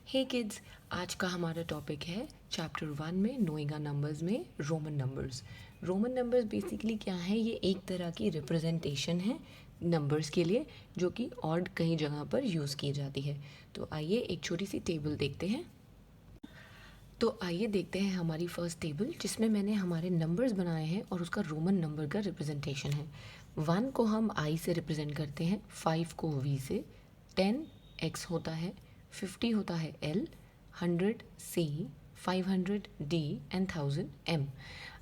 हे kids, आज का हमारा टॉपिक है चैप्टर 1 में नोइंग नंबर्स में Roman numbers. Roman numbers basically क्या है? ये एक तरह की रिप्रेजेंटेशन है नंबर्स के लिए जो कि ऑड कई जगह पर यूज़ की जाती है। तो आइए एक छोटी सी टेबल देखते हैं। तो आइए देखते हैं हमारी फर्स्ट टेबल जिसमें मैंने हमारे नंबर्स बनाए हैं और उसका रोमन नंबर का रिप्रेजेंटेशन है। 1 को हम आई से रिप्रेजेंट करते हैं, 5 को वी से, 10 एक्स होता है, 50 होता है L, 100 C, 500 D and 1000 M.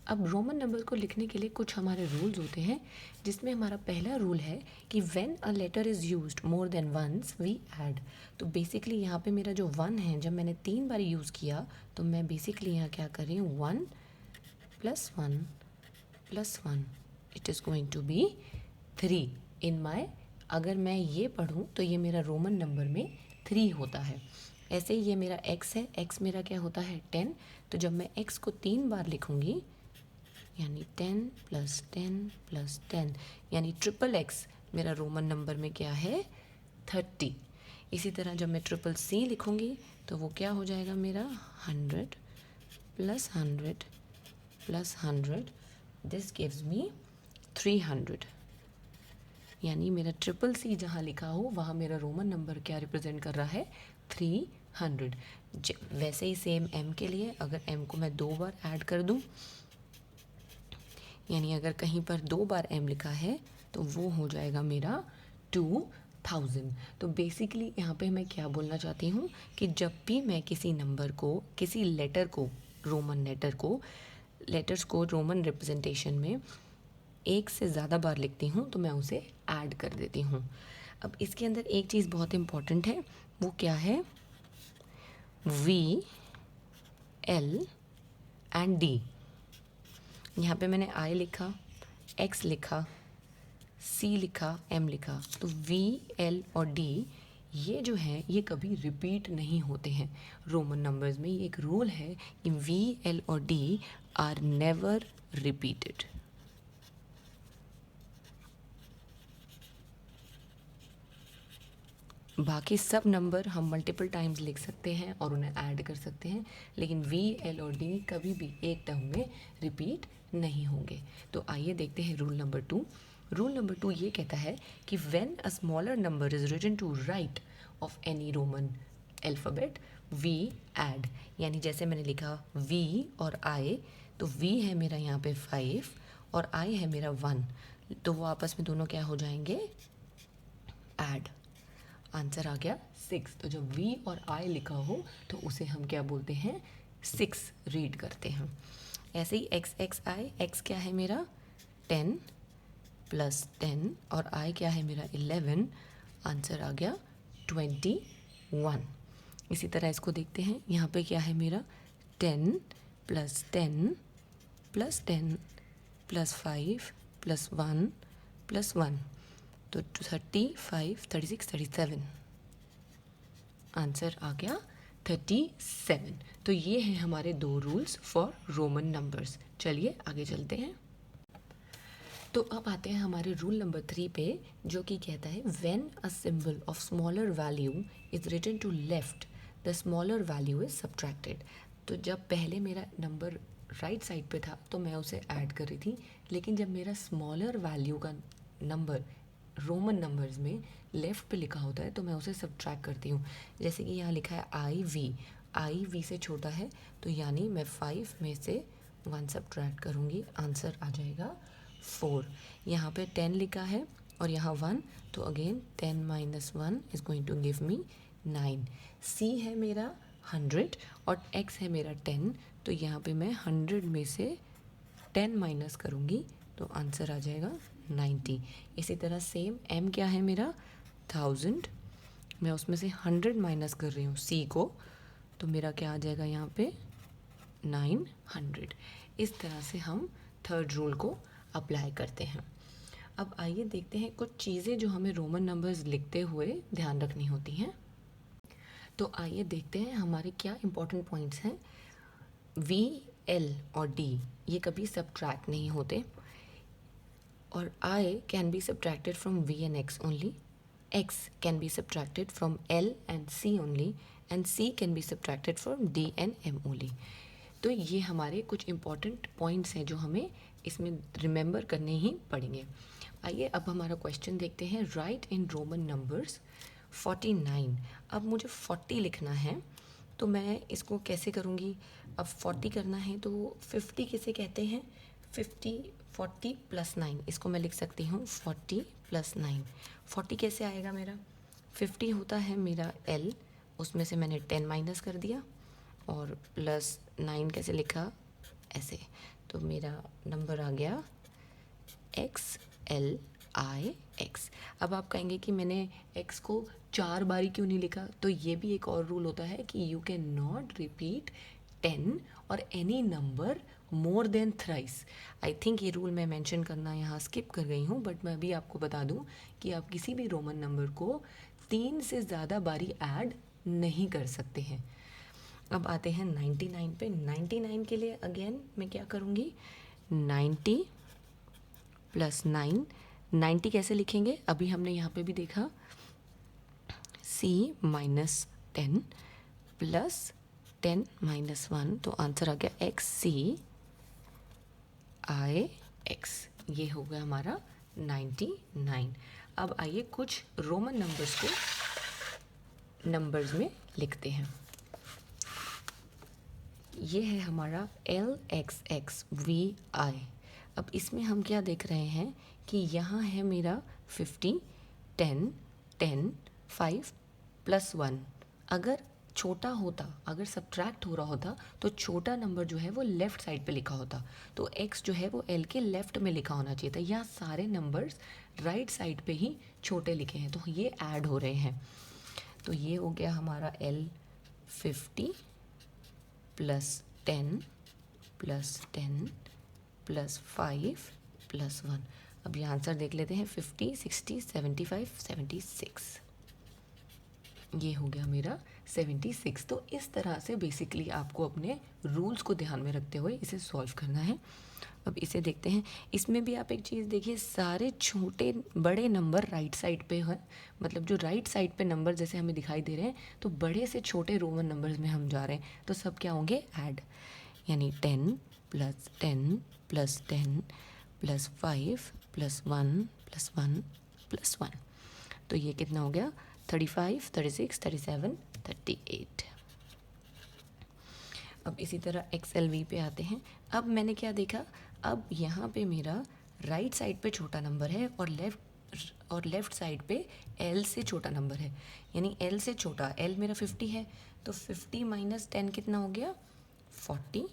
अब रोमन नंबर को लिखने के लिए कुछ हमारे रूल्स होते हैं जिसमें हमारा पहला रूल है कि when a letter is used more than once we add. तो बेसिकली यहाँ पे मेरा जो 1 है, जब मैंने 3 बार यूज़ किया तो मैं बेसिकली यहाँ क्या कर रही हूँ, 1 + 1 it is going to be 3 in my. अगर मैं ये पढ़ूँ तो ये मेरा रोमन नंबर में 3 होता है। ऐसे ही ये मेरा x है, x मेरा क्या होता है 10। तो जब मैं x को 3 बार लिखूँगी यानी 10 + 10 + 10 यानी XXX मेरा रोमन नंबर में क्या है 30। इसी तरह जब मैं CCC लिखूँगी तो वो क्या हो जाएगा मेरा 100 + 100 + 100 दिस गिव्स मी 300। यानी मेरा CCC जहाँ लिखा हो वहाँ मेरा रोमन नंबर क्या रिप्रेजेंट कर रहा है 300। वैसे ही सेम m के लिए अगर m को मैं 2 बार ऐड कर दूँ, यानी अगर कहीं पर 2 बार m लिखा है तो वो हो जाएगा मेरा 2000। तो बेसिकली यहाँ पे मैं क्या बोलना चाहती हूँ कि जब भी मैं किसी नंबर को, किसी लेटर को, रोमन लेटर्स को रोमन रिप्रेजेंटेशन में एक से ज़्यादा बार लिखती हूँ तो मैं उसे ऐड कर देती हूँ। अब इसके अंदर एक चीज़ बहुत इम्पॉर्टेंट है, वो क्या है, V, L एंड D। यहाँ पे मैंने I लिखा, X लिखा, C लिखा, M लिखा, तो V, L और D ये जो है ये कभी रिपीट नहीं होते हैं रोमन नंबर्स में। ये एक रूल है कि V, L और D आर नेवर रिपीटेड। बाकी सब नंबर हम मल्टीपल टाइम्स लिख सकते हैं और उन्हें ऐड कर सकते हैं, लेकिन V, L और D कभी भी एक टर्म में रिपीट नहीं होंगे। तो आइए देखते हैं रूल नंबर 2। रूल नंबर 2 ये कहता है कि when a smaller number is written to right of any Roman alphabet we add. यानी जैसे मैंने लिखा V और I, तो V है मेरा यहाँ पे 5 और I है मेरा 1, तो वो आपस में दोनों क्या हो जाएंगे, ऐड। आंसर आ गया 6। तो जब V और I लिखा हो तो उसे हम क्या बोलते हैं, 6 रीड करते हैं। ऐसे ही XXI, X क्या है मेरा 10 + 10 और I क्या है मेरा 11, आंसर आ गया 21। इसी तरह इसको देखते हैं, यहाँ पे क्या है मेरा 10 + 10 + 10 + 5 + 1 + 1, तो 35, 36, 37, आंसर आ गया 37। तो ये हैं हमारे 2 रूल्स फॉर रोमन नंबर्स। चलिए आगे चलते हैं। तो अब आते हैं हमारे रूल नंबर 3 पे, जो कि कहता है when a symbol of smaller value is written to left the smaller value is subtracted. तो जब पहले मेरा नंबर राइट साइड पे था तो मैं उसे ऐड कर रही थी, लेकिन जब मेरा स्मॉलर वैल्यू का नंबर रोमन नंबर्स में लेफ़्ट पे लिखा होता है तो मैं उसे सब्ट्रैक्ट करती हूँ। जैसे कि यहाँ लिखा है आई वी से छोटा है, तो यानी मैं 5 में से 1 सब्ट्रैक्ट करूँगी, आंसर आ जाएगा 4। यहाँ पे 10 लिखा है और यहाँ 1, तो again 10 - 1 is going to give me 9। C है मेरा 100 और X है मेरा 10, तो यहाँ पे मैं 100 में से 10 माइनस करूँगी तो आंसर आ जाएगा 90। इसी तरह सेम M क्या है मेरा 1000, मैं उसमें से 100 माइनस कर रही हूँ C को, तो मेरा क्या आ जाएगा यहाँ पे 900। इस तरह से हम थर्ड रूल को अप्लाई करते हैं। अब आइए देखते हैं कुछ चीज़ें जो हमें रोमन नंबर्स लिखते हुए ध्यान रखनी होती हैं। तो आइए देखते हैं हमारे क्या इंपॉर्टेंट पॉइंट्स हैं। V, L और D ये कभी सब्ट्रैक्ट नहीं होते, और I can be subtracted from V and X only, X can be subtracted from L and C only, and C can be subtracted from D and M only. तो ये हमारे कुछ इंपॉर्टेंट पॉइंट्स हैं जो हमें इसमें रिमेंबर करने ही पड़ेंगे। आइए अब हमारा क्वेश्चन देखते हैं। Right in Roman numbers 49। अब मुझे 40 लिखना है, तो मैं इसको कैसे करूँगी? अब 40 करना है तो 50 किसे कहते हैं? 40 प्लस 9, इसको मैं लिख सकती हूँ 40 प्लस 9। 40 कैसे आएगा मेरा? 50 होता है मेरा L, उसमें से मैंने 10 माइनस कर दिया, और प्लस 9 कैसे लिखा? ऐसे। तो मेरा नंबर आ गया XLIX। अब आप कहेंगे कि मैंने x को 4 बारी क्यों नहीं लिखा? तो ये भी एक और रूल होता है कि यू कैन नॉट रिपीट 10 और any number more than thrice. I think ये रूल मैं मेंशन करना यहाँ स्किप कर गई हूँ, बट मैं अभी आपको बता दूँ कि आप किसी भी रोमन नंबर को 3 से ज़्यादा बारी ऐड नहीं कर सकते हैं। अब आते हैं 99 पे। 99 के लिए अगेन मैं क्या करूँगी? 90 प्लस 9। 90 कैसे लिखेंगे? अभी हमने यहाँ पे भी देखा, C माइनस 10 प्लस 10 माइनस 1, तो आंसर आ गया XCIX। ये हो गया हमारा 99। अब आइए कुछ रोमन नंबर्स को नंबर्स में लिखते हैं। ये है हमारा LXXVI। अब इसमें हम क्या देख रहे हैं कि यहाँ है मेरा 50, 10, 10, 5 प्लस 1। अगर छोटा होता, अगर सब्ट्रैक्ट हो रहा होता, तो छोटा नंबर जो है वो लेफ़्ट साइड पे लिखा होता, तो x जो है वो L के लेफ़्ट में लिखा होना चाहिए था। यहाँ सारे नंबर्स राइट साइड पे ही छोटे लिखे हैं, तो ये ऐड हो रहे हैं। तो ये हो गया हमारा L50 plus 10 plus 10 plus 5 plus 1। अब ये आंसर देख लेते हैं, 50, 60, 75, 76। ये हो गया मेरा 76। तो इस तरह से बेसिकली आपको अपने रूल्स को ध्यान में रखते हुए इसे सॉल्व करना है। अब इसे देखते हैं। इसमें भी आप एक चीज़ देखिए, सारे छोटे बड़े नंबर राइट साइड पे हैं, मतलब जो राइट साइड पे नंबर जैसे हमें दिखाई दे रहे हैं, तो बड़े से छोटे रोमन नंबर्स में हम जा रहे हैं, तो सब क्या होंगे? ऐड। यानी 10 plus 10 plus 10 plus 5 plus 1 plus 1 plus 1। तो ये कितना हो गया? 35, 36, 37, 38। अब इसी तरह XLV पे आते हैं। अब मैंने क्या देखा? अब यहाँ पे मेरा राइट साइड पे छोटा नंबर है और लेफ़्ट साइड पे L से छोटा नंबर है। यानी L से छोटा, L मेरा 50 है, तो 50 माइनस 10 कितना हो गया? 40,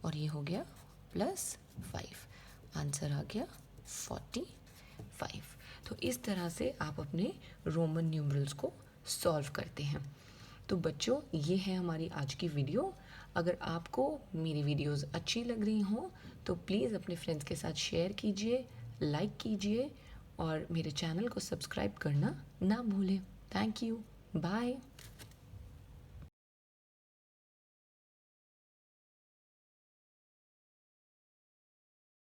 और ये हो गया प्लस 5। आंसर आ गया 45। तो इस तरह से आप अपने रोमन न्यूमरल्स को सॉल्व करते हैं। तो बच्चों, ये है हमारी आज की वीडियो। अगर आपको मेरी वीडियोस अच्छी लग रही हों तो प्लीज़ अपने फ्रेंड्स के साथ शेयर कीजिए, लाइक कीजिए, और मेरे चैनल को सब्सक्राइब करना ना भूलें। Thank you. बाय।